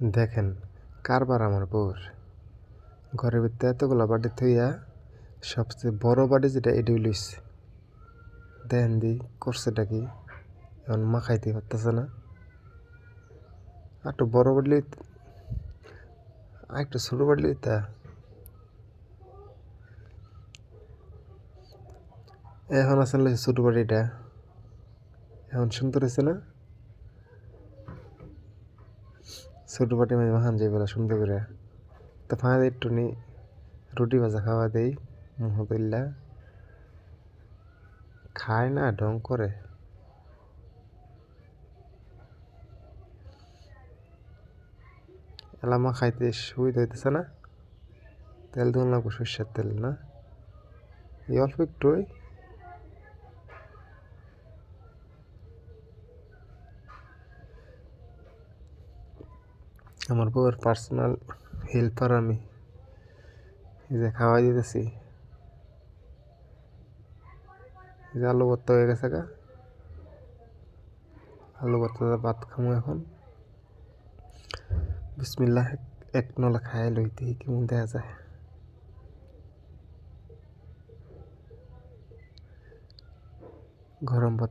দেখেন কারবার আমার বউর ঘরের ভিতরে এতগুলা বাটি থইয়া সবচেয়ে বড় বাটি যেটা এটি লইছে। দেখেন দি করছেটা কি, এখন মাখাইতে পারতেছে না। একটু বড় বাটলি, একটু ছোট বাটলি তা এখন আসলে ছোট বাটিটা এখন সুন্দর হয়েছে না? ছোট বাটি মাঝে মাখান যাই বলে সুন্দর করে। তো ফাঁকা একটু নি রুটি ভাজা খাওয়া দেই, মুহ তুললা খায় না, ঢং করে। এলামা খাইতে সুবিধা হইতেছে না। তেল দিন লাগবো, সর্ষের তেল না, এই অল্প একটুই। আমার বউয়ের পার্সোনাল হেল্পার আমি, এই যে খাওয়াই দিতেছি। এই যে আলু ভর্তা হয়ে গেছে গা, আলু ভর্তা ভাত খামো এখন। বিসমিল্লাহ, এক নলা খাই লইতে কেমন দেখা যায়। গরম ভাত